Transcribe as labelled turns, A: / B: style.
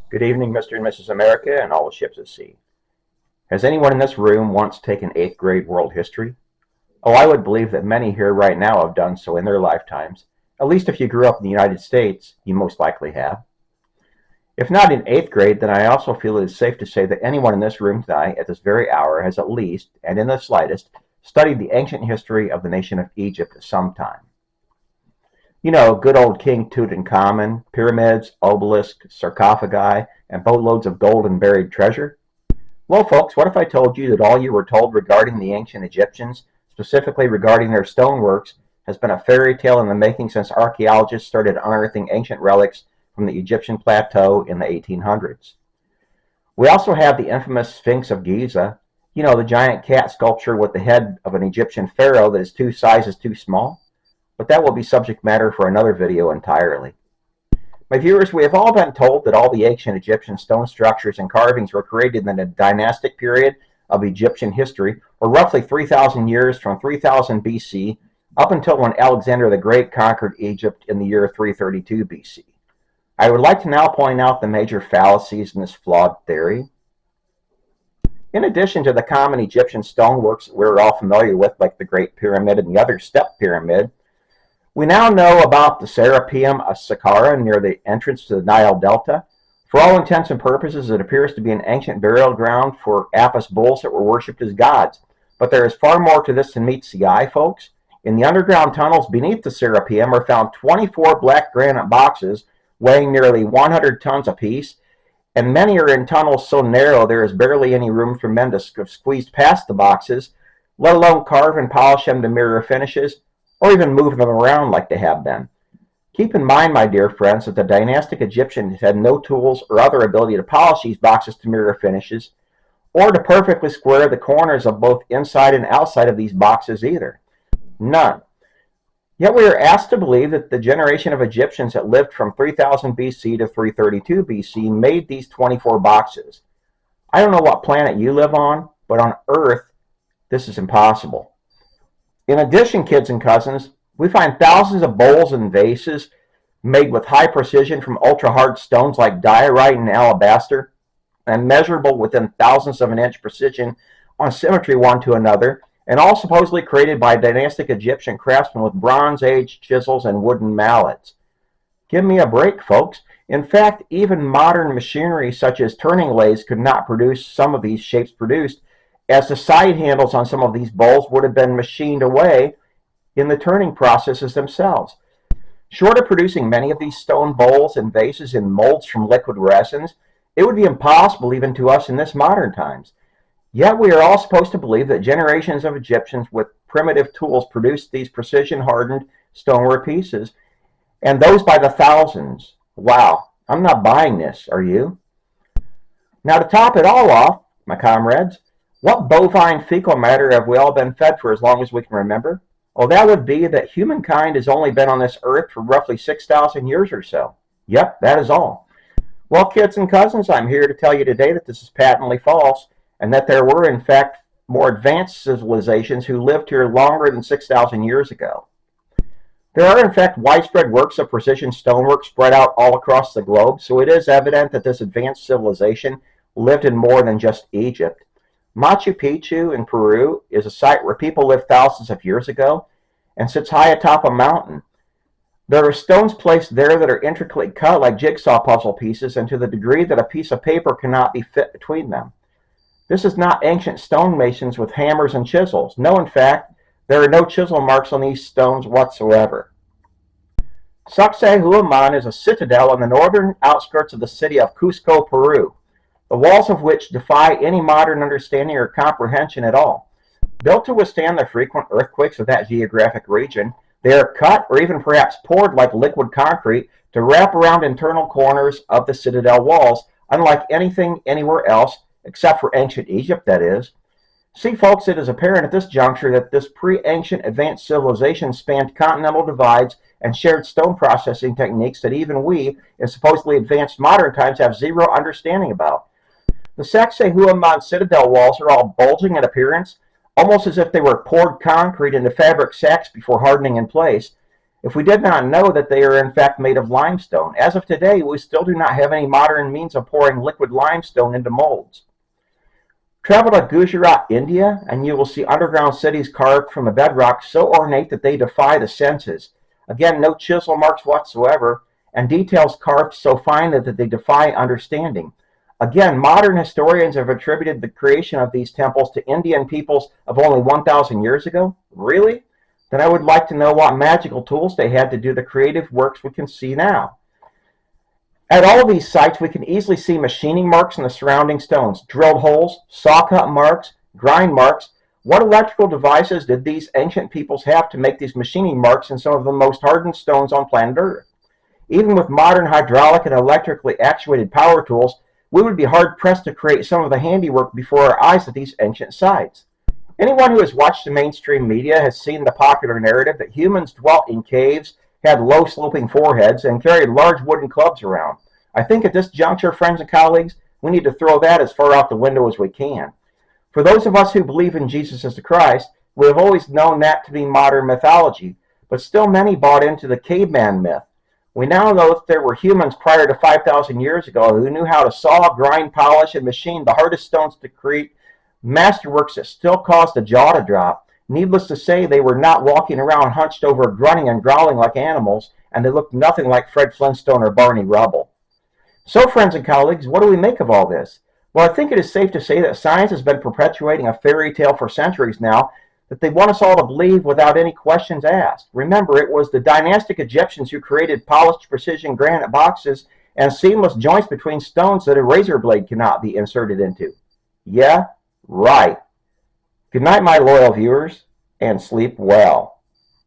A: Good evening, Mr. and Mrs. America and all the ships at sea. Has anyone in this room once taken 8th grade world history? Oh, I would believe that many here right now have done so in their lifetimes. At least if you grew up in the United States, you most likely have. If not in 8th grade, then I also feel it is safe to say that anyone in this room tonight at this very hour has at least, and in the slightest, studied the ancient history of the nation of Egypt at some time. You know, good old King Tutankhamun, pyramids, obelisks, sarcophagi, and boatloads of gold and buried treasure. Well, folks, what if I told you that all you were told regarding the ancient Egyptians, specifically regarding their stoneworks, has been a fairy tale in the making since archaeologists started unearthing ancient relics from the Egyptian plateau in the 1800s? We also have the infamous Sphinx of Giza, you know, the giant cat sculpture with the head of an Egyptian pharaoh that is 2 sizes too small. But that will be subject matter for another video entirely. My viewers, we have all been told that all the ancient Egyptian stone structures and carvings were created in the dynastic period of Egyptian history, or roughly 3,000 years from 3000 BC up until when Alexander the Great conquered Egypt in the year 332 BC. I would like to now point out the major fallacies in this flawed theory. In addition to the common Egyptian stoneworks that we're all familiar with, like the Great Pyramid and the other step pyramid, we now know about the Serapeum of Saqqara near the entrance to the Nile Delta. For all intents and purposes, it appears to be an ancient burial ground for Apis bulls that were worshipped as gods. But there is far more to this than meets the eye, folks. In the underground tunnels beneath the Serapeum are found 24 black granite boxes weighing nearly 100 tons apiece, and many are in tunnels so narrow there is barely any room for men to squeeze past the boxes, let alone carve and polish them to mirror finishes, or even move them around like they have been. Keep in mind, my dear friends, that the dynastic Egyptians had no tools or other ability to polish these boxes to mirror finishes, or to perfectly square the corners of both inside and outside of these boxes either. None. Yet we are asked to believe that the generation of Egyptians that lived from 3000 BC to 332 BC made these 24 boxes. I don't know what planet you live on, but on Earth, this is impossible. In addition, kids and cousins, we find thousands of bowls and vases made with high precision from ultra-hard stones like diorite and alabaster, and measurable within thousandths of an inch precision on symmetry one to another, and all supposedly created by dynastic Egyptian craftsmen with Bronze Age chisels and wooden mallets. Give me a break, folks. In fact, even modern machinery such as turning lathes could not produce some of these shapes produced, as the side handles on some of these bowls would have been machined away in the turning processes themselves. Short of producing many of these stone bowls and vases in molds from liquid resins, it would be impossible even to us in this modern times. Yet we are all supposed to believe that generations of Egyptians with primitive tools produced these precision-hardened stoneware pieces, and those by the thousands. Wow, I'm not buying this, are you? Now, to top it all off, my comrades, what bovine fecal matter have we all been fed for as long as we can remember? Well, that would be that humankind has only been on this earth for roughly 6,000 years or so. Yep, that is all. Well, kids and cousins, I'm here to tell you today that this is patently false, and that there were, in fact, more advanced civilizations who lived here longer than 6,000 years ago. There are, in fact, widespread works of precision stonework spread out all across the globe, so it is evident that this advanced civilization lived in more than just Egypt. Machu Picchu in Peru is a site where people lived thousands of years ago and sits high atop a mountain. There are stones placed there that are intricately cut like jigsaw puzzle pieces, and to the degree that a piece of paper cannot be fit between them. This is not ancient stonemasons with hammers and chisels. No, in fact, there are no chisel marks on these stones whatsoever. Sacsayhuaman is a citadel on the northern outskirts of the city of Cusco, Peru, the walls of which defy any modern understanding or comprehension at all. Built to withstand the frequent earthquakes of that geographic region, they are cut or even perhaps poured like liquid concrete to wrap around internal corners of the citadel walls, unlike anything anywhere else, except for ancient Egypt, that is. See, folks, it is apparent at this juncture that this pre-ancient advanced civilization spanned continental divides and shared stone processing techniques that even we, in supposedly advanced modern times, have zero understanding about. The Sacsayhuaman citadel walls are all bulging in appearance, almost as if they were poured concrete into fabric sacks before hardening in place. if we did not know that they are in fact made of limestone. As of today, we still do not have any modern means of pouring liquid limestone into molds. Travel to Gujarat, India, and you will see underground cities carved from the bedrock so ornate that they defy the senses. Again, no chisel marks whatsoever, and details carved so fine that they defy understanding. Again, modern historians have attributed the creation of these temples to Indian peoples of only 1,000 years ago. Really? Then I would like to know what magical tools they had to do the creative works we can see now. At all of these sites, we can easily see machining marks in the surrounding stones, drilled holes, saw-cut marks, grind marks. What electrical devices did these ancient peoples have to make these machining marks in some of the most hardened stones on planet Earth? Even with modern hydraulic and electrically actuated power tools, we would be hard-pressed to create some of the handiwork before our eyes at these ancient sites. Anyone who has watched the mainstream media has seen the popular narrative that humans dwelt in caves, had low sloping foreheads, and carried large wooden clubs around. I think at this juncture, friends and colleagues, we need to throw that as far out the window as we can. For those of us who believe in Jesus as the Christ, we have always known that to be modern mythology, but still many bought into the caveman myth. We now know that there were humans prior to 5,000 years ago who knew how to saw, grind, polish, and machine the hardest stones to create masterworks that still caused the jaw to drop. Needless to say, they were not walking around hunched over, grunting and growling like animals, and they looked nothing like Fred Flintstone or Barney Rubble. So, friends and colleagues, what do we make of all this? Well, I think it is safe to say that science has been perpetuating a fairy tale for centuries now that they want us all to believe without any questions asked. Remember, it was the dynastic Egyptians who created polished precision granite boxes and seamless joints between stones that a razor blade cannot be inserted into. Yeah, right. Good night, my loyal viewers, and sleep well.